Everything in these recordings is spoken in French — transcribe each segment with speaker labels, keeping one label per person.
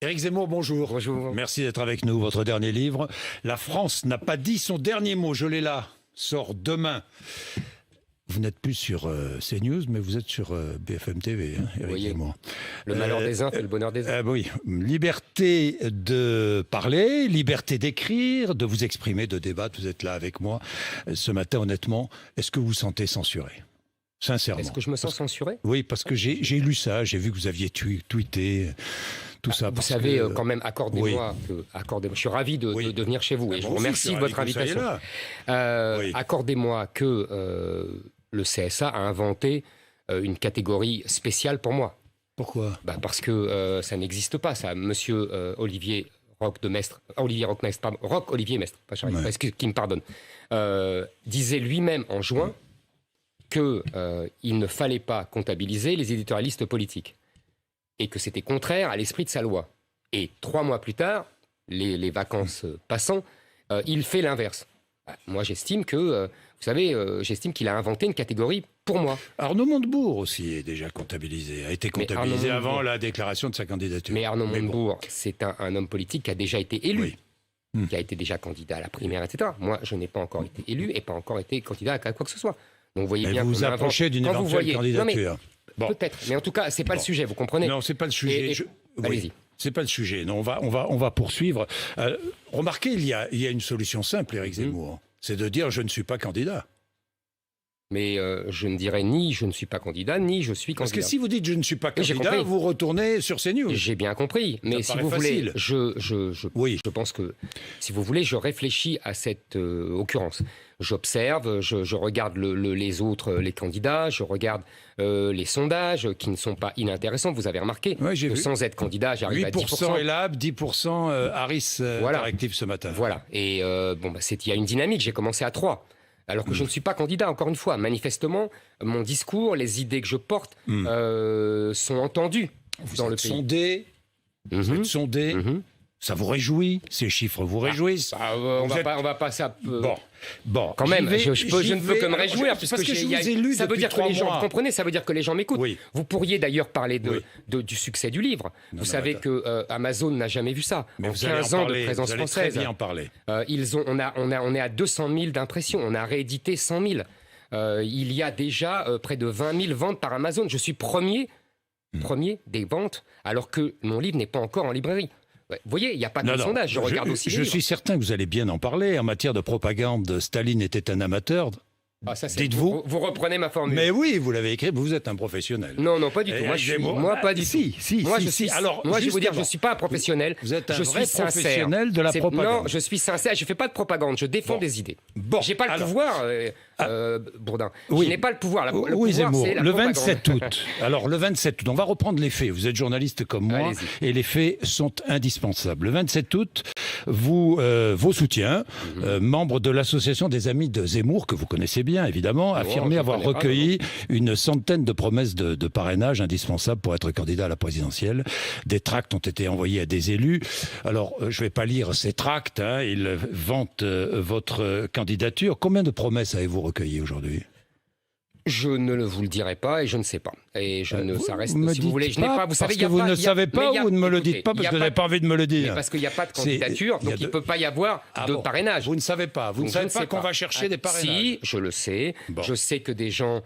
Speaker 1: Éric Zemmour, bonjour.
Speaker 2: Bonjour.
Speaker 1: Merci d'être avec nous. Votre dernier livre, La France n'a pas dit son dernier mot. Je l'ai là, sort demain. Vous n'êtes plus sur CNews, mais vous êtes sur BFM TV, hein, Éric Zemmour.
Speaker 2: Le malheur des uns fait le bonheur des uns.
Speaker 1: Oui, liberté de parler, liberté d'écrire, de vous exprimer, de débattre. Vous êtes là avec moi ce matin, honnêtement. Est-ce que vous vous sentez censuré ? Sincèrement.
Speaker 2: Est-ce que je me sens censuré ?
Speaker 1: Oui, parce que j'ai lu ça, j'ai vu que vous aviez tweeté tout ça.
Speaker 2: Vous savez, quand même, accordez-moi. Je suis ravi de venir chez vous et je vous remercie de votre invitation. Accordez-moi que le CSA a inventé une catégorie spéciale pour moi.
Speaker 1: Pourquoi ?
Speaker 2: Parce que ça n'existe pas, ça. Monsieur Olivier Roch-Mestre, qui me pardonne, disait lui-même en juin qu'il ne fallait pas comptabiliser les éditorialistes politiques et que c'était contraire à l'esprit de sa loi. Et 3 mois plus tard, les vacances passant, il fait l'inverse. Moi, j'estime que, j'estime qu'il a inventé une catégorie pour moi.
Speaker 1: Arnaud Montebourg aussi est déjà comptabilisé, a été comptabilisé avant la déclaration de sa candidature.
Speaker 2: Mais Arnaud Montebourg, c'est un homme politique qui a déjà été élu. Qui a été déjà candidat à la primaire, etc. Moi, je n'ai pas encore été élu et pas encore été candidat à quoi que ce soit. Donc, vous voyez bien
Speaker 1: vous vous approchez d'une éventuelle candidature.
Speaker 2: Peut-être, mais en tout cas, c'est pas le sujet, vous comprenez ?
Speaker 1: Non, c'est pas le sujet.
Speaker 2: Allez-y.
Speaker 1: C'est pas le sujet. Non, on va poursuivre. Remarquez, il y a une solution simple, Éric Zemmour. C'est de dire je ne suis pas candidat.
Speaker 2: Mais je ne dirais ni je ne suis pas candidat, ni je suis candidat.
Speaker 1: Parce que si vous dites je ne suis pas candidat, vous retournez sur CNews.
Speaker 2: J'ai bien compris. Mais si vous voulez, je pense que, si vous voulez, je réfléchis à cette occurrence. J'observe, je regarde les autres, les candidats, je regarde les sondages qui ne sont pas inintéressants. Vous avez remarqué que sans être candidat, j'arrive à 10%.
Speaker 1: 8% Elab, 10% Harris Interactive ce matin.
Speaker 2: Voilà. Et il y a une dynamique. J'ai commencé à 3. Alors que je ne suis pas candidat, encore une fois. Manifestement, mon discours, les idées que je porte sont entendues dans le pays.
Speaker 1: Vous êtes sondé. Ça vous réjouit? Ces chiffres vous réjouissent?
Speaker 2: On va pas ça.
Speaker 1: Bon,
Speaker 2: quand même, je ne peux que me réjouir parce que
Speaker 1: je vous ai lu
Speaker 2: ça veut dire que les gens, vous comprenez, ça veut dire que les gens m'écoutent.
Speaker 1: Oui.
Speaker 2: Vous pourriez d'ailleurs parler du succès du livre. Vous savez que Amazon n'a jamais vu ça.
Speaker 1: Mais
Speaker 2: en 15 ans de présence française,
Speaker 1: très bien en parler.
Speaker 2: On est à 200 000 d'impressions. On a réédité 100 000. Il y a déjà près de 20 000 ventes par Amazon. Je suis premier des ventes, alors que mon livre n'est pas encore en librairie. Vous voyez, il n'y a pas de sondage, je regarde aussi les livres.
Speaker 1: Je suis certain que vous allez bien en parler. En matière de propagande, Staline était un amateur.
Speaker 2: Dites-vous. Vous reprenez ma formule.
Speaker 1: Mais oui, vous l'avez écrit, vous êtes un professionnel.
Speaker 2: Non, pas du tout. Moi, pas du tout. Moi, je vais vous dire, je ne suis pas un professionnel.
Speaker 1: Vous êtes un vrai professionnel de la propagande.
Speaker 2: Non, je suis sincère, je ne fais pas de propagande, je défends des idées. Je n'ai pas le pouvoir, Bourdin. Je n'ai pas le pouvoir. Le pouvoir,
Speaker 1: Zemmour,
Speaker 2: c'est la
Speaker 1: le
Speaker 2: propagande.
Speaker 1: 27 août. Alors, le 27 août, on va reprendre les faits. Vous êtes journaliste comme moi, et les faits sont indispensables. Le 27 août, vos soutiens, membres de l'association des amis de Zemmour, que vous connaissez bien, évidemment, affirmé avoir recueilli une centaine de promesses de parrainage indispensables pour être candidat à la présidentielle. Des tracts ont été envoyés à des élus. Alors, je ne vais pas lire ces tracts, ils vantent votre candidature. Combien de promesses avez-vous recueillies aujourd'hui ?
Speaker 2: Je ne vous le dirai pas et je ne sais pas. Et ça reste, si vous voulez, je n'ai pas. Vous savez,
Speaker 1: vous ne savez pas ou ne me le dites pas parce que vous n'avez pas envie de me le dire.
Speaker 2: Parce qu'il n'y a pas de candidature, donc il ne peut pas y avoir de parrainage.
Speaker 1: Vous ne savez pas. Vous ne savez pas qu'on va chercher des parrainages.
Speaker 2: Si, je le sais. Je sais que des gens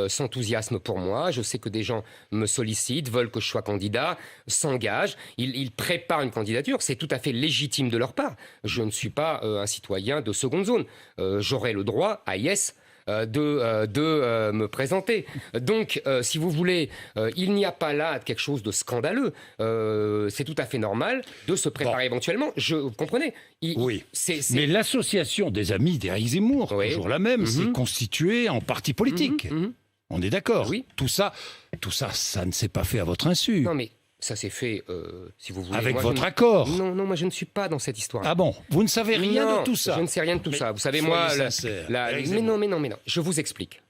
Speaker 2: s'enthousiasment pour moi. Je sais que des gens me sollicitent, veulent que je sois candidat, s'engagent. Ils préparent une candidature. C'est tout à fait légitime de leur part. Je ne suis pas un citoyen de seconde zone. J'aurai le droit à de me présenter. Donc, si vous voulez, il n'y a pas là quelque chose de scandaleux. C'est tout à fait normal de se préparer éventuellement. Vous comprenez ?
Speaker 1: Mais l'association des amis d'Éric Zemmour, toujours la même, c'est constituée en parti politique. On est d'accord ?
Speaker 2: Oui.
Speaker 1: Tout ça, ça ne s'est pas fait à votre insu.
Speaker 2: Non, mais ça s'est fait, si vous voulez...
Speaker 1: Avec votre accord.
Speaker 2: Non, moi je ne suis pas dans cette histoire.
Speaker 1: Ah bon ? Vous ne savez rien de tout ça ?
Speaker 2: Je ne sais rien de tout ça. Vous savez, moi... Mais non. Je vous explique.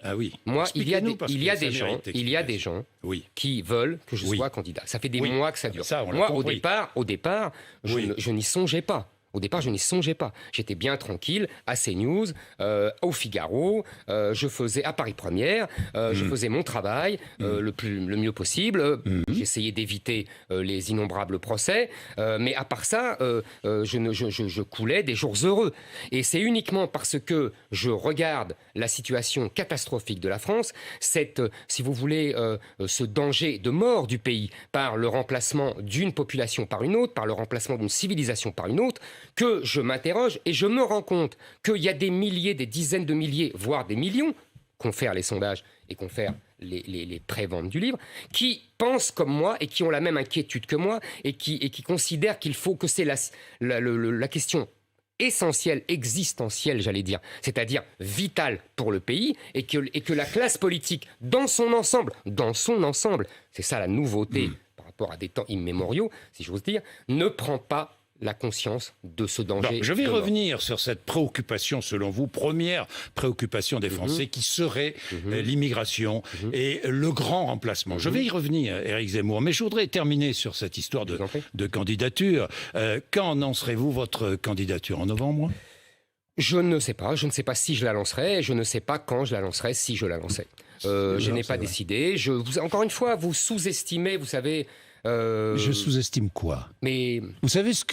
Speaker 1: Ah oui.
Speaker 2: Moi, il y a des gens qui veulent que je sois candidat. Ça fait des mois que ça dure.
Speaker 1: Ça,
Speaker 2: moi, au départ, je n'y songeais pas. Au départ, je n'y songeais pas. J'étais bien tranquille à CNews, au Figaro, je faisais à Paris Première, je faisais mon travail le mieux possible. J'essayais d'éviter les innombrables procès, mais à part ça, je coulais des jours heureux. Et c'est uniquement parce que je regarde la situation catastrophique de la France, si vous voulez, ce danger de mort du pays par le remplacement d'une population par une autre, par le remplacement d'une civilisation par une autre, que je m'interroge et je me rends compte qu'il y a des milliers, des dizaines de milliers, voire des millions, qu'ont fait les sondages et qu'ont fait les préventes du livre, qui pensent comme moi et qui ont la même inquiétude que moi et qui considèrent qu'il faut que c'est la question essentielle, existentielle, j'allais dire, c'est-à-dire vitale pour le pays, et que la classe politique, dans son ensemble, c'est ça la nouveauté par rapport à des temps immémoriaux, si j'ose dire, ne prend pas la conscience de ce danger.
Speaker 1: Je vais revenir sur cette préoccupation, selon vous, première préoccupation des Français, qui serait l'immigration et le grand remplacement. Je vais y revenir, Éric Zemmour, mais je voudrais terminer sur cette histoire de candidature. Quand annoncerez-vous votre candidature? En novembre?
Speaker 2: Je ne sais pas. Je ne sais pas si je la lancerai. Je ne sais pas quand je la lancerai, si je la lancerai. Je n'ai pas décidé. Encore une fois, vous sous-estimez, vous savez...
Speaker 1: Je sous-estime quoi?
Speaker 2: Mais
Speaker 1: vous savez ce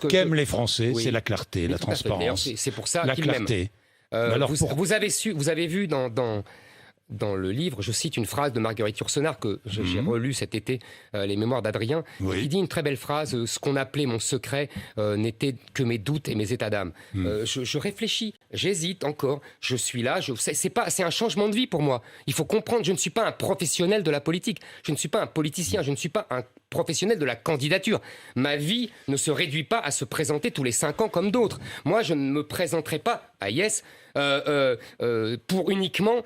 Speaker 1: qu'aiment les Français, c'est la clarté, la transparence.
Speaker 2: C'est pour ça
Speaker 1: la
Speaker 2: qu'ils
Speaker 1: clarté.
Speaker 2: m'aiment. Vous avez vu dans le livre, je cite une phrase de Marguerite Yourcenar que j'ai relue cet été, Les Mémoires d'Adrien, qui dit une très belle phrase: ce qu'on appelait mon secret n'était que mes doutes et mes états d'âme. Je réfléchis, j'hésite encore, je suis là, c'est un changement de vie pour moi. Il faut comprendre, je ne suis pas un professionnel de la politique, je ne suis pas un politicien, je ne suis pas un professionnel de la candidature. Ma vie ne se réduit pas à se présenter tous les 5 ans comme d'autres. Moi, je ne me présenterai pas à Yes pour uniquement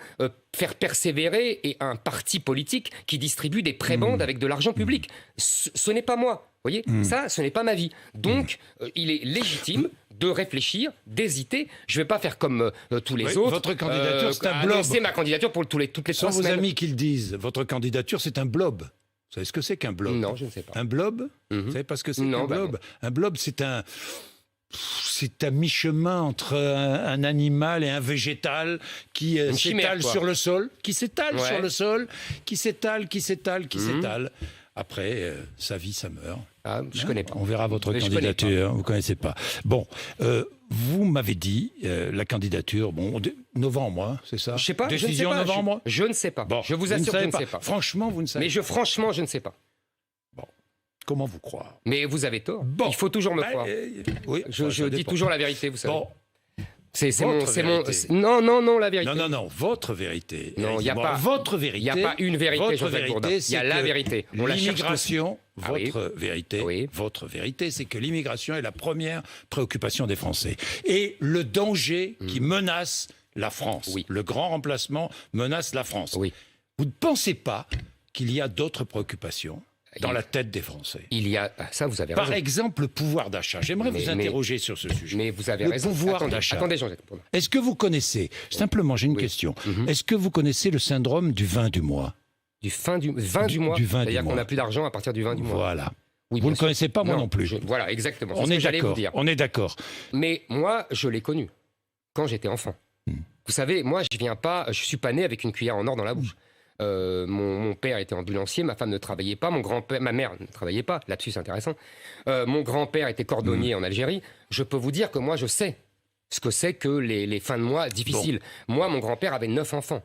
Speaker 2: faire persévérer un parti politique qui distribue des prébendes avec de l'argent public. Ce n'est pas moi. Vous voyez, ça, ce n'est pas ma vie. Donc, il est légitime de réfléchir, d'hésiter. Je ne vais pas faire comme tous les autres.
Speaker 1: Votre candidature, c'est un blob.
Speaker 2: C'est ma candidature pour toutes les 3 semaines.
Speaker 1: Sans vos amis qui le disent, votre candidature, c'est un blob. Vous savez ce que c'est qu'un blob?
Speaker 2: Non, je ne sais pas.
Speaker 1: Un blob? Vous savez pas ce que c'est qu'un blob? Un blob, c'est un mi-chemin entre un animal et un végétal qui s'étale sur le sol, qui s'étale sur le sol, qui s'étale. Après, sa vie, ça meurt.
Speaker 2: Ah, je connais pas.
Speaker 1: On verra votre candidature, vous ne connaissez pas. Bon, vous m'avez dit, la candidature, novembre, c'est ça?
Speaker 2: Je sais pas.
Speaker 1: Décision
Speaker 2: je ne sais pas.
Speaker 1: novembre?
Speaker 2: Je ne sais pas. Bon, je vous assure que je ne sais pas.
Speaker 1: Franchement, vous ne savez pas.
Speaker 2: Mais franchement, je ne sais pas.
Speaker 1: Bon, comment vous croire?
Speaker 2: Mais vous avez tort. Bon. Il faut toujours me croire.
Speaker 1: Oui,
Speaker 2: je dis toujours la vérité, vous savez.
Speaker 1: Bon.
Speaker 2: C'est non, la vérité.
Speaker 1: Non, votre vérité.
Speaker 2: Non, il n'y a pas
Speaker 1: votre vérité.
Speaker 2: Il n'y a pas une vérité, Joseph Bourdin. Il y a la vérité.
Speaker 1: L'immigration, votre vérité, c'est que l'immigration est la première préoccupation des Français. Et le danger qui menace la France, le grand remplacement menace la France.
Speaker 2: Oui.
Speaker 1: Vous ne pensez pas qu'il y a d'autres préoccupations dans la tête des Français?
Speaker 2: Il y a... Ça, vous avez raison.
Speaker 1: Par exemple, le pouvoir d'achat. J'aimerais vous interroger sur ce sujet.
Speaker 2: Mais vous avez raison.
Speaker 1: Le pouvoir d'achat.
Speaker 2: Attendez, Jean-Jacques.
Speaker 1: Est-ce que vous connaissez... Simplement, j'ai une question. Est-ce que vous connaissez le syndrome du 20 du mois?
Speaker 2: Du 20 du mois? C'est-à-dire qu'on n'a plus d'argent à partir du 20 du mois.
Speaker 1: Voilà. Oui, vous ne le connaissez pas, moi non plus.
Speaker 2: Voilà, exactement.
Speaker 1: On est d'accord. On est d'accord.
Speaker 2: Mais moi, je l'ai connu quand j'étais enfant. Vous savez, moi, je suis pas né avec une cuillère en or dans la bouche. Mon père était ambulancier, ma femme ne travaillait pas, ma mère ne travaillait pas, lapsus intéressant. Mon grand-père était cordonnier en Algérie. Je peux vous dire que moi, je sais ce que c'est que les fins de mois difficiles. Bon. Moi, mon grand-père avait 9 enfants.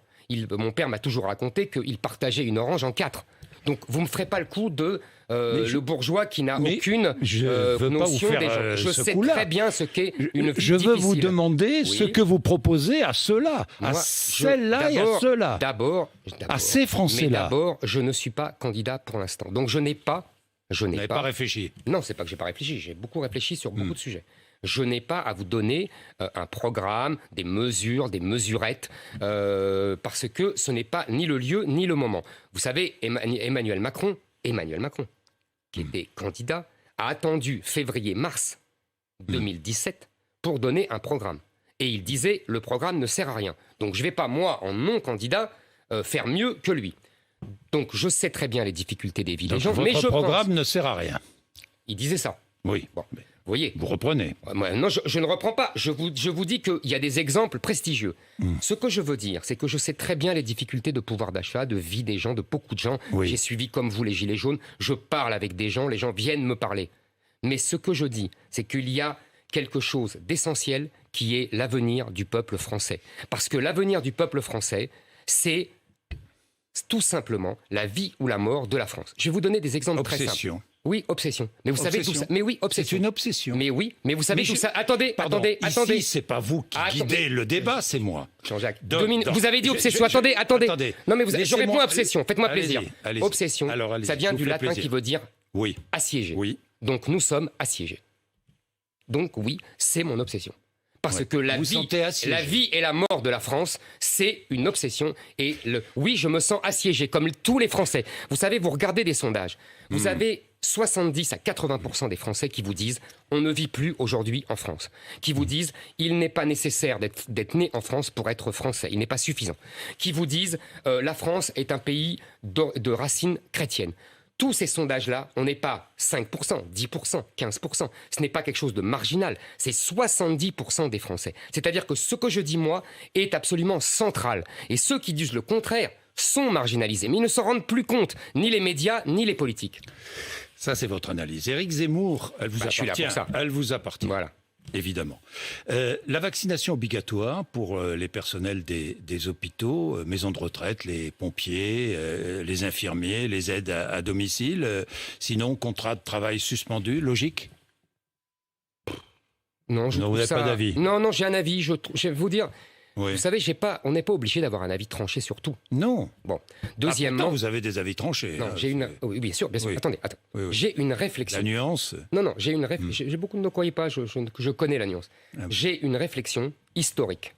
Speaker 2: Mon père m'a toujours raconté qu'il partageait une orange en 4. Donc, vous ne me ferez pas le coup de le bourgeois qui n'a aucune notion des gens. Je sais très bien ce qu'est une vie
Speaker 1: Je veux
Speaker 2: difficile.
Speaker 1: Vous demander ce que vous proposez à ceux-là, à celles-là et à ceux-là.
Speaker 2: D'abord,
Speaker 1: à ces Français-là.
Speaker 2: Mais d'abord, je ne suis pas candidat pour l'instant. Donc, je n'ai pas...
Speaker 1: Vous n'avez pas réfléchi?
Speaker 2: Non, c'est pas que j'ai pas réfléchi. J'ai beaucoup réfléchi sur beaucoup de sujets. Je n'ai pas à vous donner un programme, des mesures, des mesurettes, parce que ce n'est pas ni le lieu ni le moment. Vous savez, Emmanuel Macron, qui était candidat, a attendu février-mars 2017 pour donner un programme. Et il disait, le programme ne sert à rien. Donc je ne vais pas, moi, en non-candidat, faire mieux que lui. Donc je sais très bien les difficultés des villes.
Speaker 1: Donc votre programme ne sert à rien.
Speaker 2: Il disait ça.
Speaker 1: Oui.
Speaker 2: Bon. voyez.
Speaker 1: Vous reprenez.
Speaker 2: Non, je ne reprends pas. Je vous dis qu'il y a des exemples prestigieux. Ce que je veux dire, c'est que je sais très bien les difficultés de pouvoir d'achat, de vie des gens, de beaucoup de gens. Oui. J'ai suivi comme vous les Gilets jaunes. Je parle avec des gens, les gens viennent me parler. Mais ce que je dis, c'est qu'il y a quelque chose d'essentiel qui est l'avenir du peuple français. Parce que l'avenir du peuple français, c'est tout simplement la vie ou la mort de la France. Je vais vous donner des exemples très simples. Oui, obsession. Mais vous savez tout ça. Mais oui, obsession.
Speaker 1: C'est une obsession.
Speaker 2: Mais oui, mais vous savez tout ça. Attendez.
Speaker 1: Ici, c'est pas vous qui guidez le débat, c'est moi.
Speaker 2: Jean-Jacques, vous avez dit obsession. Attendez. Non, mais je réponds à obsession. Faites-moi plaisir. Obsession, ça vient du latin qui veut dire assiéger. Oui. Donc nous sommes assiégés. Donc oui, c'est mon obsession. Parce que la vie et la mort de la France, c'est une obsession. Et oui, je me sens assiégé, comme tous les Français. Vous savez, vous regardez des sondages. Vous avez 70 à 80% des Français qui vous disent « on ne vit plus aujourd'hui en France », qui vous disent « il n'est pas nécessaire d'être né en France pour être français, il n'est pas suffisant », qui vous disent « la France est un pays de racines chrétiennes ». Tous ces sondages-là, on n'est pas 5%, 10%, 15%. Ce n'est pas quelque chose de marginal. C'est 70% des Français. C'est-à-dire que ce que je dis, moi, est absolument central. Et ceux qui disent le contraire sont marginalisés. Mais ils ne s'en rendent plus compte, ni les médias, ni les politiques.
Speaker 1: Ça, c'est votre analyse. Éric Zemmour, elle vous appartient. Je suis là pour ça. Elle vous appartient. Voilà. Évidemment. La vaccination obligatoire pour les personnels des hôpitaux, maisons de retraite, les pompiers, les infirmiers, les aides à domicile, sinon contrat de travail suspendu, logique?
Speaker 2: Non, je trouve ça...
Speaker 1: Vous n'avez pas d'avis?
Speaker 2: Non, j'ai un avis. Je vais vous dire... Oui. Vous savez, on n'est pas obligé d'avoir un avis tranché sur tout.
Speaker 1: Non.
Speaker 2: Bon. Deuxièmement,
Speaker 1: pourtant, vous avez des avis tranchés.
Speaker 2: Non, j'ai une. Oui, bien sûr. Oui. Attendez. Oui. J'ai une réflexion.
Speaker 1: La nuance.
Speaker 2: Non, j'ai une réflexion. J'ai beaucoup. Ne croyez pas. Je connais la nuance. J'ai une réflexion historique.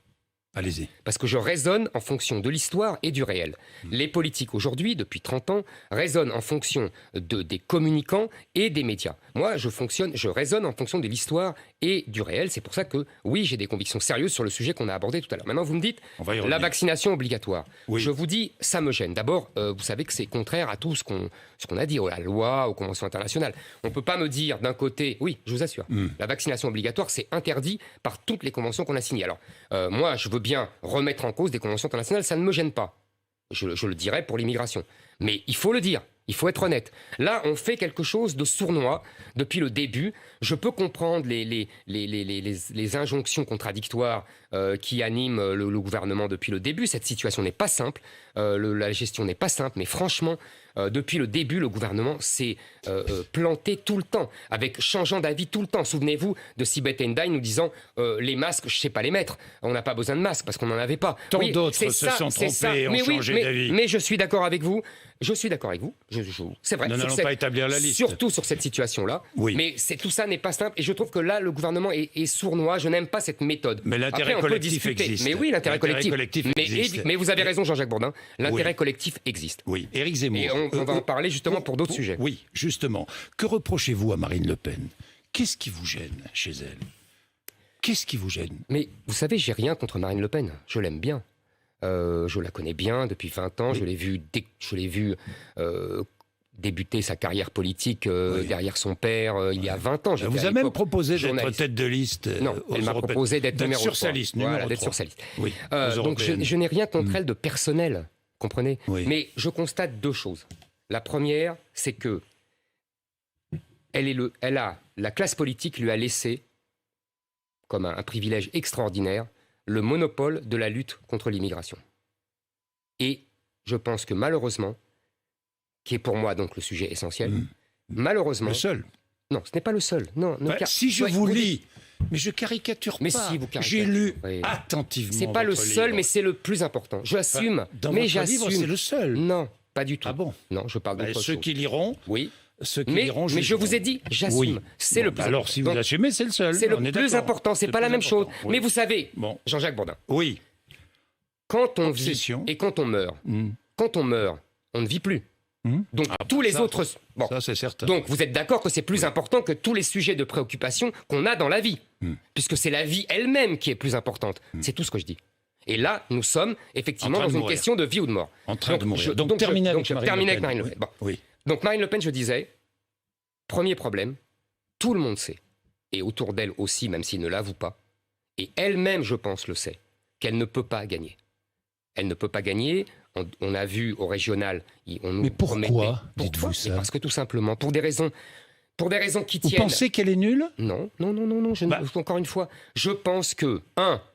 Speaker 1: Allez-y.
Speaker 2: Parce que je raisonne en fonction de l'histoire et du réel. Les politiques aujourd'hui, depuis 30 ans, raisonnent en fonction des communicants et des médias. Moi, je raisonne en fonction de l'histoire et du réel. C'est pour ça que, oui, j'ai des convictions sérieuses sur le sujet qu'on a abordé tout à l'heure. Maintenant, vous me dites, la vaccination obligatoire. Oui. Je vous dis, ça me gêne. D'abord, vous savez que c'est contraire à tout ce qu'on a dit, à la loi, aux conventions internationales. On ne peut pas me dire d'un côté, oui, je vous assure, la vaccination obligatoire, c'est interdit par toutes les conventions qu'on a signées. Alors, moi, je veux bien remettre en cause des conventions internationales, ça ne me gêne pas. Je le dirais pour l'immigration. Mais il faut le dire. Il faut être honnête. Là, on fait quelque chose de sournois depuis le début. Je peux comprendre les injonctions contradictoires qui animent le gouvernement depuis le début. Cette situation n'est pas simple. La gestion n'est pas simple. Mais franchement, depuis le début, le gouvernement s'est planté tout le temps, avec changeant d'avis tout le temps. Souvenez-vous de Sibeth Ndiaye nous disant les masques, je ne sais pas les mettre. On n'a pas besoin de masques parce qu'on n'en avait pas.
Speaker 1: Tant d'autres se sont trompés et ont changé d'avis.
Speaker 2: Mais je suis d'accord avec vous. C'est vrai.
Speaker 1: Nous n'allons pas établir la liste.
Speaker 2: Surtout sur cette situation-là. Oui. Mais tout ça n'est pas simple. Et je trouve que là, le gouvernement est sournois. Je n'aime pas cette méthode.
Speaker 1: Mais l'intérêt collectif existe.
Speaker 2: Mais oui, l'intérêt collectif existe. Mais vous avez raison, Jean-Jacques Bourdin. L'intérêt collectif existe.
Speaker 1: Oui. Éric Zemmour.
Speaker 2: Et on va en parler justement pour d'autres sujets.
Speaker 1: Oui, justement. Que reprochez-vous à Marine Le Pen? Qu'est-ce qui vous gêne chez elle? Qu'est-ce qui vous gêne?
Speaker 2: Mais vous savez, j'ai rien contre Marine Le Pen. Je l'aime bien. Je la connais bien depuis 20 ans. Oui. Je l'ai vu débuter sa carrière politique derrière son père il y a 20 ans.
Speaker 1: Elle vous a même proposé d'être tête de liste.
Speaker 2: Non, elle m'a proposé d'être numéro 3.
Speaker 1: Sur sa liste, numéro 3.
Speaker 2: D'être sur sa liste.
Speaker 1: Oui,
Speaker 2: donc je n'ai rien contre elle de personnel, comprenez?
Speaker 1: Oui.
Speaker 2: Mais je constate deux choses. La première, c'est que la classe politique lui a laissé, comme un privilège extraordinaire, le monopole de la lutte contre l'immigration. Et je pense que malheureusement, qui est pour moi donc le sujet essentiel, malheureusement...
Speaker 1: Le seul.
Speaker 2: Non, ce n'est pas le seul. Non,
Speaker 1: si je vous lis, mais je caricature pas.
Speaker 2: Si vous caricaturez.
Speaker 1: J'ai lu attentivement.
Speaker 2: C'est pas le seul,
Speaker 1: livre.
Speaker 2: Mais c'est le plus important. J'assume.
Speaker 1: Dans votre livre, c'est le seul.
Speaker 2: Non, pas du tout.
Speaker 1: Ah bon?
Speaker 2: Non, je parle d'autre chose.
Speaker 1: Ceux qui liront.
Speaker 2: Oui.
Speaker 1: Mais
Speaker 2: je vous ai dit, j'assume. Oui. C'est le plus
Speaker 1: alors, important. Si vous assumez, c'est le seul.
Speaker 2: C'est le plus important. C'est pas la même chose. Oui. Mais vous savez, Jean-Jacques Bourdin.
Speaker 1: Oui.
Speaker 2: Quand on vit et quand on meurt, on ne vit plus. Donc tous les autres...
Speaker 1: Bon. Ça, c'est certain.
Speaker 2: Donc vous êtes d'accord que c'est plus important que tous les sujets de préoccupation qu'on a dans la vie. Puisque c'est la vie elle-même qui est plus importante. C'est tout ce que je dis. Et là, nous sommes effectivement dans une question de vie ou de mort.
Speaker 1: En train de mourir. Donc terminez avec
Speaker 2: Marine Le Pen. Donc Marine Le Pen, je disais, premier problème, tout le monde sait et autour d'elle aussi, même s'il ne l'avoue pas, et elle-même, je pense, le sait, qu'elle ne peut pas gagner. Elle ne peut pas gagner. On a vu au régional...
Speaker 1: Mais pourquoi dites-vous ça?
Speaker 2: Parce que tout simplement, pour des raisons qui tiennent...
Speaker 1: Vous pensez qu'elle est nulle?
Speaker 2: Non. Encore une fois, je pense que,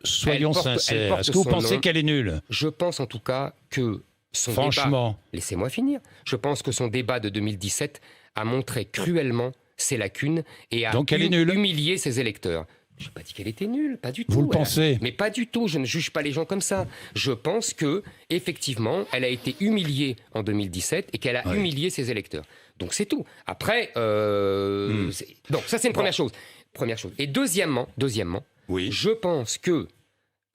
Speaker 1: soyons sincères, est-ce que vous pensez qu'elle est nulle?
Speaker 2: Je pense en tout cas que son
Speaker 1: Franchement.
Speaker 2: débat... Laissez-moi finir. Je pense que son débat de 2017 a montré cruellement ses lacunes et a humilié ses électeurs. Je n'ai pas dit qu'elle était nulle, pas du tout.
Speaker 1: Vous le pensez?
Speaker 2: Mais pas du tout, je ne juge pas les gens comme ça. Je pense que effectivement, elle a été humiliée en 2017 et qu'elle a humilié ses électeurs. Donc c'est tout. Après, donc ça c'est une première chose. Et deuxièmement, je pense que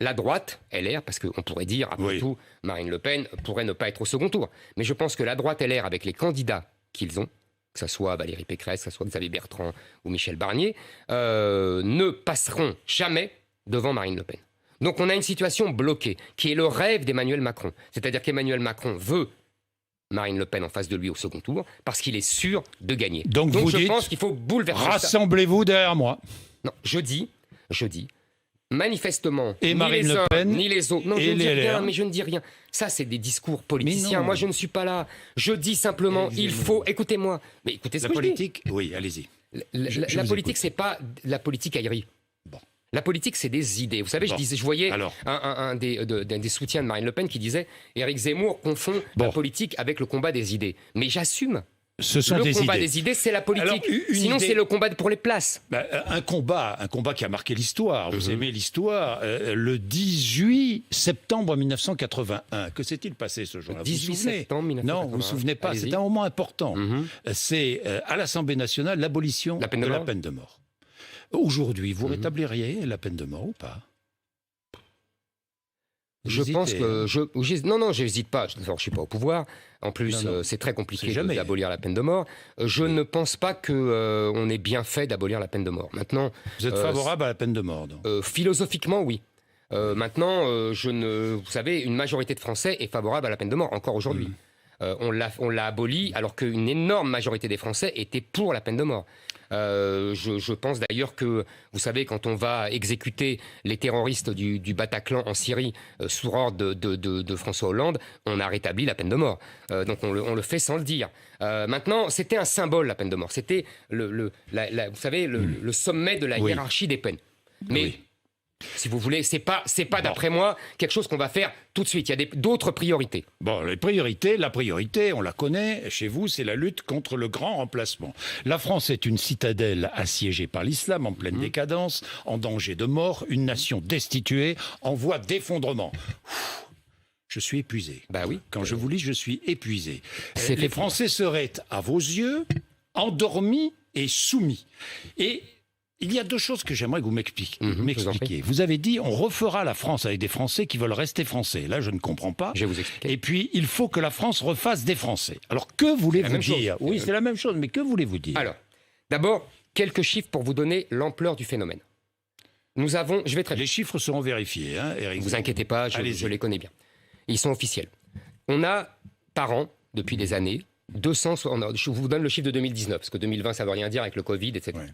Speaker 2: la droite, LR, parce qu'on pourrait dire, après tout, Marine Le Pen pourrait ne pas être au second tour. Mais je pense que la droite LR, avec les candidats qu'ils ont, que ce soit Valérie Pécresse, que ce soit Xavier Bertrand ou Michel Barnier, ne passeront jamais devant Marine Le Pen. Donc on a une situation bloquée, qui est le rêve d'Emmanuel Macron. C'est-à-dire qu'Emmanuel Macron veut Marine Le Pen en face de lui au second tour, parce qu'il est sûr de gagner.
Speaker 1: Donc vous
Speaker 2: je pense qu'il faut bouleverser ça.
Speaker 1: Rassemblez-vous derrière moi.
Speaker 2: Non, je dis, manifestement,
Speaker 1: et
Speaker 2: ni
Speaker 1: Marine
Speaker 2: les
Speaker 1: Le
Speaker 2: uns,
Speaker 1: Pen,
Speaker 2: ni les autres. Non,
Speaker 1: et
Speaker 2: je ne dis rien. Ça, c'est des discours politiciens. Moi, je ne suis pas là. Je dis simplement, il faut... Écoutez-moi. Mais écoutez ce que je dis.
Speaker 1: La politique, oui, allez-y.
Speaker 2: La politique, c'est pas la politique aérie. Bon. La politique, c'est des idées. Vous savez, je voyais un des soutiens de Marine Le Pen qui disait « Éric Zemmour confond la politique avec le combat des idées ». Mais j'assume. Le combat des idées, c'est la politique. Sinon, c'est le combat pour les places.
Speaker 1: Un combat qui a marqué l'histoire. Vous aimez l'histoire. Le 18 septembre 1981. Que s'est-il passé ce jour-là?
Speaker 2: 18 septembre 1981.
Speaker 1: Non, vous ne vous souvenez pas. C'est un moment important. C'est à l'Assemblée nationale l'abolition de la peine de mort. Aujourd'hui, vous rétabliriez la peine de mort ou pas?
Speaker 2: Je pense que... Non, je n'hésite pas. Je ne suis pas au pouvoir. En plus, c'est très compliqué d'abolir la peine de mort. Je ne pense pas qu'on ait bien fait d'abolir la peine de mort. Maintenant,
Speaker 1: vous êtes favorable à la peine de mort, donc.
Speaker 2: Philosophiquement, oui. Maintenant, vous savez, une majorité de Français est favorable à la peine de mort, encore aujourd'hui. On l'a abolie, alors qu'une énorme majorité des Français était pour la peine de mort. Je pense d'ailleurs que, vous savez, quand on va exécuter les terroristes du Bataclan en Syrie sous ordre de François Hollande, on a rétabli la peine de mort. Donc on le fait sans le dire. Maintenant, c'était un symbole, la peine de mort. C'était, vous savez, le sommet de la hiérarchie des peines. Mais... Si vous voulez, c'est pas d'après moi quelque chose qu'on va faire tout de suite. Il y a d'autres priorités.
Speaker 1: Bon, la priorité, on la connaît. Chez vous, c'est la lutte contre le grand remplacement. La France est une citadelle assiégée par l'islam, en pleine décadence, en danger de mort, une nation destituée, en voie d'effondrement. Je suis épuisé.
Speaker 2: Bah oui.
Speaker 1: Quand je vous lis, je suis épuisé. Les Français seraient, à vos yeux, endormis et soumis. Et il y a deux choses que j'aimerais que vous m'expliquiez. Vous avez dit, on refera la France avec des Français qui veulent rester Français. Là, je ne comprends pas.
Speaker 2: Je vais vous expliquer.
Speaker 1: Et puis, il faut que la France refasse des Français. Alors, que voulez-vous dire? Oui, c'est la même chose, mais que voulez-vous dire?
Speaker 2: Alors, d'abord, quelques chiffres pour vous donner l'ampleur du phénomène. Nous avons...
Speaker 1: Les chiffres seront vérifiés, hein, Éric.
Speaker 2: Ne vous inquiétez pas, je les connais bien. Ils sont officiels. On a, par an, depuis des années, je vous donne le chiffre de 2019, parce que 2020, ça ne veut rien dire avec le Covid, etc. Ouais.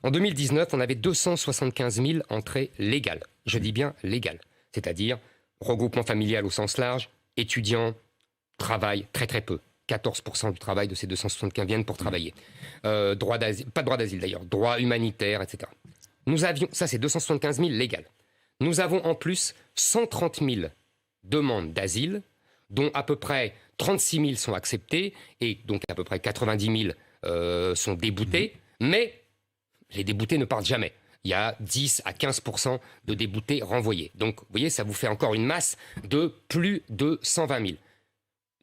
Speaker 2: En 2019, on avait 275 000 entrées légales. Je dis bien légales. C'est-à-dire regroupement familial au sens large, étudiants, travail, très très peu. 14% du travail de ces 275 viennent pour travailler. Droit d'asile, pas de droit d'asile d'ailleurs, droit humanitaire, etc. Nous avions, ça c'est 275 000 légales. Nous avons en plus 130 000 demandes d'asile, dont à peu près 36 000 sont acceptées, et donc à peu près 90 000 sont déboutés, mais les déboutés ne partent jamais. Il y a 10 à 15% de déboutés renvoyés. Donc, vous voyez, ça vous fait encore une masse de plus de 120 000.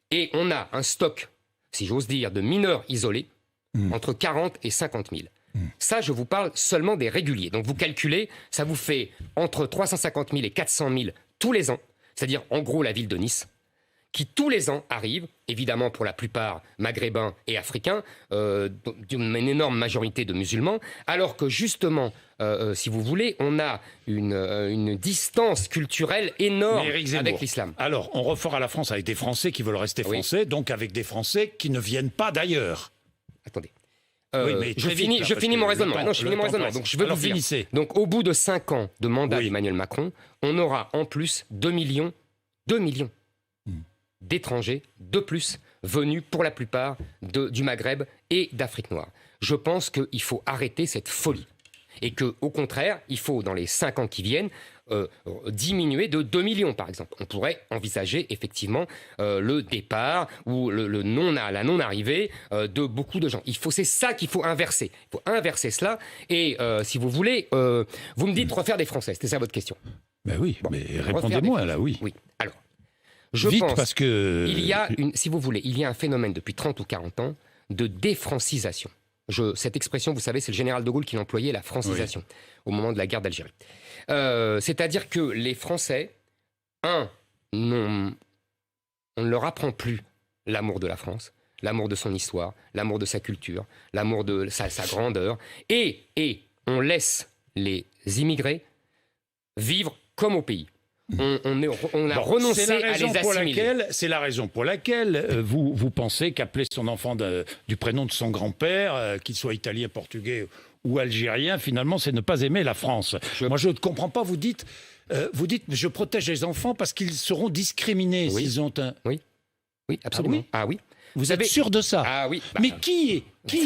Speaker 2: Et on a un stock, si j'ose dire, de mineurs isolés, entre 40 et 50 000. Ça, je vous parle seulement des réguliers. Donc, vous calculez, ça vous fait entre 350 000 et 400 000 tous les ans, c'est-à-dire, en gros, la ville de Nice, qui tous les ans arrivent, évidemment pour la plupart maghrébins et africains, d'une énorme majorité de musulmans, alors que justement, si vous voulez, on a une distance culturelle énorme avec l'islam.
Speaker 1: Alors, on refera la France avec des Français qui veulent rester français, donc avec des Français qui ne viennent pas d'ailleurs.
Speaker 2: Attendez. je finis mon raisonnement. Non, je finis mon raisonnement. Donc, je veux vous dire. Donc, au bout de 5 ans de mandat d'Emmanuel Macron, on aura en plus 2 millions d'étrangers de plus venus pour la plupart du Maghreb et d'Afrique noire. Je pense qu'il faut arrêter cette folie. Et qu'au contraire, il faut, dans les 5 ans qui viennent, diminuer de 2 millions, par exemple. On pourrait envisager effectivement le départ ou la non-arrivée de beaucoup de gens. C'est ça qu'il faut inverser. Il faut inverser cela. Et si vous voulez, vous me dites refaire des Français. C'était ça votre question.
Speaker 1: Ben oui, mais répondez-moi là, oui.
Speaker 2: Oui, alors, je pense parce que... si vous voulez, il y a un phénomène depuis 30 ou 40 ans de défrancisation. Cette expression, vous savez, c'est le général de Gaulle qui l'employait, la francisation, au moment de la guerre d'Algérie. C'est-à-dire que les Français, on ne leur apprend plus l'amour de la France, l'amour de son histoire, l'amour de sa culture, l'amour de sa grandeur, et on laisse les immigrés vivre comme au pays. On a renoncé à les assimiler.
Speaker 1: C'est la raison pour laquelle vous pensez qu'appeler son enfant du prénom de son grand-père, qu'il soit italien, portugais ou algérien, finalement, c'est ne pas aimer la France. Moi, je ne comprends pas. Vous dites, je protège les enfants parce qu'ils seront discriminés s'ils ont un...
Speaker 2: Oui, absolument.
Speaker 1: Ah oui. Vous êtes sûr de ça?
Speaker 2: Ah oui.
Speaker 1: Mais qui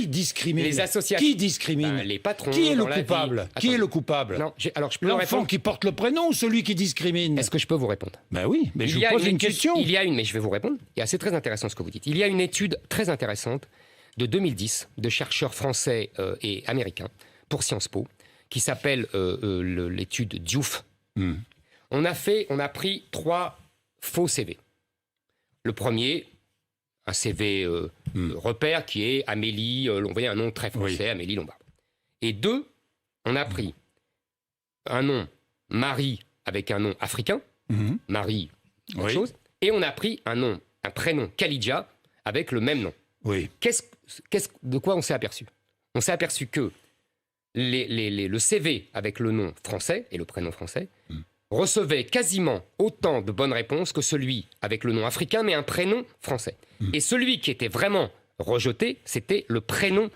Speaker 1: discrimine?
Speaker 2: Les associations.
Speaker 1: Qui discrimine?
Speaker 2: Les patrons.
Speaker 1: Qui est le coupable? Qui est le coupable?
Speaker 2: Non, alors je peux
Speaker 1: l'enfant qui porte le prénom ou celui qui discrimine?
Speaker 2: Est-ce que je peux vous répondre?
Speaker 1: Ben oui, mais je vous pose une question.
Speaker 2: Mais je vais vous répondre. Et c'est très intéressant ce que vous dites. Il y a une étude très intéressante de 2010 de chercheurs français et américains pour Sciences Po qui s'appelle l'étude Diouf. On a pris 3 faux CV. Le premier, un CV repère qui est Amélie, on voyait un nom très français, Amélie Lombard. Et 2, on a pris un nom Marie avec un nom africain, Marie, quelque chose, et on a pris un prénom Khalidja avec le même nom.
Speaker 1: Oui.
Speaker 2: De quoi on s'est aperçu? On s'est aperçu que le CV avec le nom français et le prénom français recevait quasiment autant de bonnes réponses que celui avec le nom africain mais un prénom français. Et celui qui était vraiment rejeté, c'était le prénom.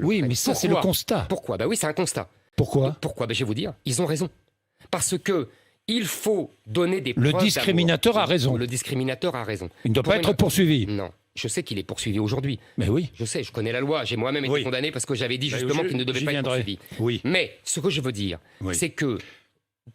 Speaker 1: Mais ça, c'est le constat.
Speaker 2: Pourquoi? Oui, c'est un constat.
Speaker 1: Pourquoi?
Speaker 2: Je vais vous dire, ils ont raison. Parce que il faut donner des preuves.
Speaker 1: Le discriminateur a raison.
Speaker 2: Le discriminateur a raison.
Speaker 1: Il ne doit pas être poursuivi.
Speaker 2: Non. Je sais qu'il est poursuivi aujourd'hui.
Speaker 1: Mais oui.
Speaker 2: Je sais, je connais la loi. J'ai moi-même été condamné parce que j'avais dit justement qu'il ne devait pas être poursuivi.
Speaker 1: Oui.
Speaker 2: Mais ce que je veux dire, c'est que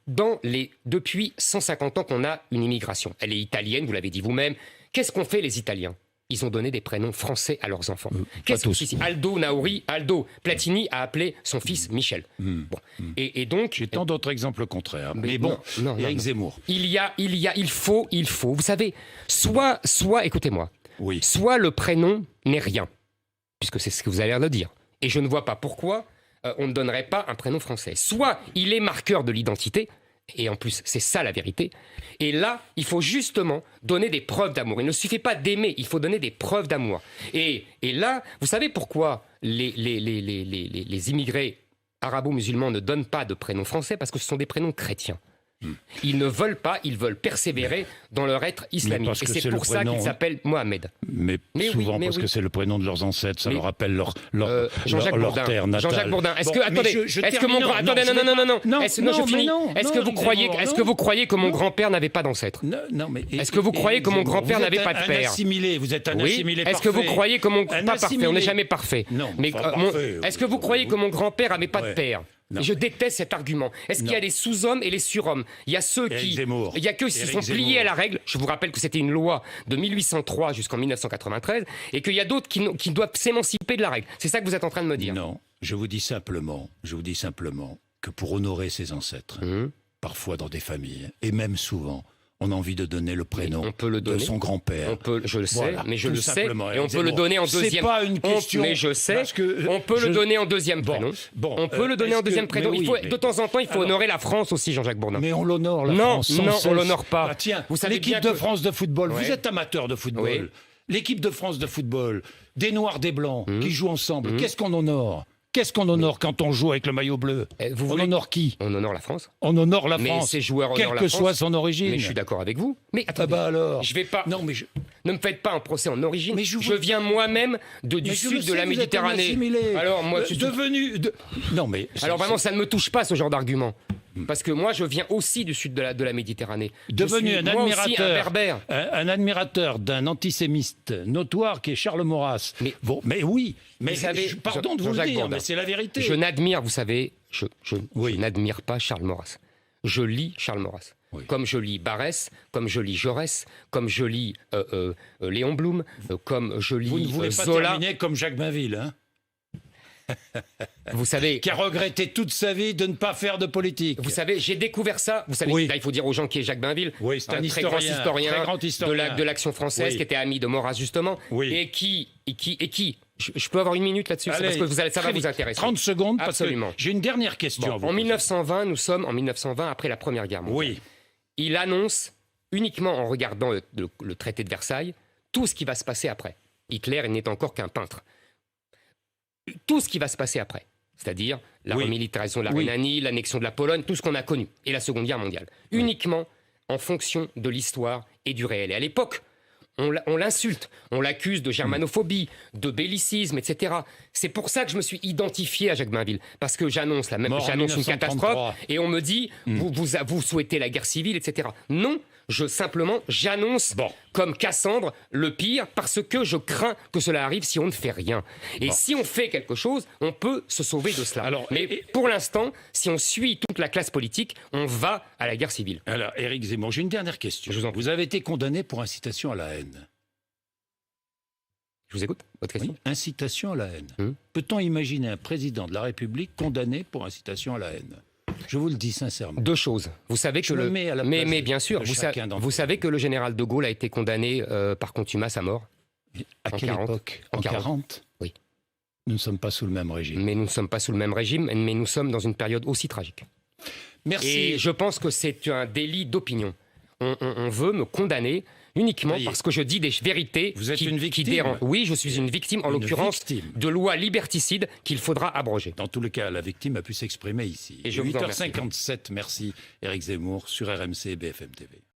Speaker 2: depuis 150 ans qu'on a une immigration. Elle est italienne, vous l'avez dit vous-même. Qu'est-ce qu'ont fait les Italiens? Ils ont donné des prénoms français à leurs enfants. Qu'est-ce que Aldo Platini a appelé son fils Michel. Et donc...
Speaker 1: J'ai tant d'autres exemples contraires. Mais bon, Éric Zemmour.
Speaker 2: Il faut, vous savez, soit écoutez-moi, soit le prénom n'est rien, puisque c'est ce que vous avez l'air de dire. Et je ne vois pas pourquoi on ne donnerait pas un prénom français. Soit il est marqueur de l'identité, et en plus, c'est ça la vérité. Et là, il faut justement donner des preuves d'amour. Il ne suffit pas d'aimer, il faut donner des preuves d'amour. Et là, vous savez pourquoi les immigrés arabo-musulmans ne donnent pas de prénoms français? Parce que ce sont des prénoms chrétiens. Ils ne veulent pas, ils veulent persévérer dans leur être islamique. Et c'est pour ça qu'ils s'appellent Mohamed.
Speaker 1: Mais souvent parce que c'est le prénom de leurs ancêtres, ça leur rappelle leur terre natale.
Speaker 2: Jean-Jacques Bourdin, est-ce que vous croyez que mon grand-père n'avait pas d'ancêtre?
Speaker 1: Non, mais
Speaker 2: est-ce que vous croyez que mon grand-père n'avait pas de père?
Speaker 1: Vous êtes un assimilé parfait.
Speaker 2: Est-ce que vous croyez que mon... Pas parfait, on n'est jamais parfait. Mais est-ce que vous croyez que mon grand-père n'avait pas de père? Je déteste cet argument. Est-ce qu'il y a les sous-hommes et les surhommes? Il y a ceux qui se sont pliés à la règle. Je vous rappelle que c'était une loi de 1803 jusqu'en 1993 et qu'il y a d'autres qui doivent s'émanciper de la règle. C'est ça que vous êtes en train de me dire?
Speaker 1: Non, je vous dis simplement que pour honorer ses ancêtres, parfois dans des familles, et même souvent, on a envie de donner le prénom de son grand-père.
Speaker 2: Je le sais, mais je le sais. Et on peut le donner en deuxième.
Speaker 1: C'est pas une question.
Speaker 2: Mais je sais. On peut le donner en deuxième prénom. On peut le donner en deuxième prénom. De temps en temps, il faut honorer la France aussi, Jean-Jacques Bourdin.
Speaker 1: Mais on l'honore, la France.
Speaker 2: Non, on l'honore pas.
Speaker 1: Ah, tiens, l'équipe de France de football. Vous êtes amateur de football. L'équipe de France de football, des Noirs, des Blancs, qui jouent ensemble. Qu'est-ce qu'on honore? Qu'est-ce qu'on honore quand on joue avec le maillot bleu? On honore qui?
Speaker 2: On honore la France.
Speaker 1: On honore la France.
Speaker 2: Mais ces joueurs honorent la France.
Speaker 1: Quelle que soit son origine.
Speaker 2: Mais je suis d'accord avec vous. Mais attendez,
Speaker 1: alors.
Speaker 2: je vais pas.
Speaker 1: Non, mais
Speaker 2: Ne me faites pas un procès en origine. Mais je viens moi-même du sud de la Méditerranée.
Speaker 1: Alors moi, tu es devenu...
Speaker 2: Non mais... Alors vraiment, ça ne me touche pas ce genre d'argument. Parce que moi, je viens aussi du sud de la Méditerranée.
Speaker 1: Devenu un admirateur d'un antisémite notoire qui est Charles Maurras. Mais oui, mais pardon de vous le dire, mais c'est la vérité.
Speaker 2: Je n'admire, vous savez, je n'admire pas Charles Maurras. Je lis Charles Maurras. Oui. Comme je lis Barès, comme je lis Jaurès, comme je lis Léon Blum, comme je lis Zola.
Speaker 1: Vous ne voulez pas terminer comme Jacques Bainville, hein?
Speaker 2: Vous savez,
Speaker 1: qui a regretté toute sa vie de ne pas faire de politique.
Speaker 2: Vous savez, j'ai découvert ça. Vous savez, là, il faut dire aux gens qui est Jacques Bainville,
Speaker 1: c'est un très grand historien
Speaker 2: de l'Action française, qui était ami de Maurras justement, et qui. Je peux avoir une minute là-dessus, parce que ça va vous intéresser.
Speaker 1: 30 secondes,
Speaker 2: absolument.
Speaker 1: Parce que j'ai une dernière question.
Speaker 2: En 1920, nous sommes en 1920 après la Première Guerre mondiale.
Speaker 1: Oui.
Speaker 2: Il annonce uniquement en regardant le traité de Versailles tout ce qui va se passer après. Hitler n'est encore qu'un peintre. Tout ce qui va se passer après, c'est-à-dire la remilitarisation de la Rhénanie, l'annexion de la Pologne, tout ce qu'on a connu, et la Seconde Guerre mondiale, uniquement en fonction de l'histoire et du réel. Et à l'époque, on l'insulte, on l'accuse de germanophobie, de bellicisme, etc. C'est pour ça que je me suis identifié à Jacques Bainville, parce que j'annonce une catastrophe, et on me dit, vous souhaitez la guerre civile, etc. Non, j'annonce comme Cassandre le pire, parce que je crains que cela arrive si on ne fait rien. Et si on fait quelque chose, on peut se sauver de cela. Mais pour l'instant, si on suit toute la classe politique, on va à la guerre civile.
Speaker 1: Alors, Éric Zemmour, j'ai une dernière question. Vous avez été condamné pour incitation à la haine.
Speaker 2: Je vous écoute, votre question.
Speaker 1: Oui, incitation à la haine. Peut-on imaginer un président de la République condamné pour incitation à la haine ? Je vous le dis sincèrement.
Speaker 2: Deux choses. Vous savez que mais bien sûr, vous savez que le général de Gaulle a été condamné par contumace à mort.
Speaker 1: À quelle époque ? En 40 ?
Speaker 2: Oui.
Speaker 1: Nous ne sommes pas sous le même régime.
Speaker 2: Mais nous ne sommes pas sous le même régime, mais nous sommes dans une période aussi tragique.
Speaker 1: Merci.
Speaker 2: Et je pense que c'est un délit d'opinion. On veut me condamner uniquement parce que je dis des vérités.
Speaker 1: Vous êtes une victime.
Speaker 2: Oui, je suis une victime, en l'occurrence, de lois liberticides qu'il faudra abroger.
Speaker 1: Dans tous les cas, la victime a pu s'exprimer ici.
Speaker 2: Et
Speaker 1: 8h57, merci Éric Zemmour sur RMC et BFM TV.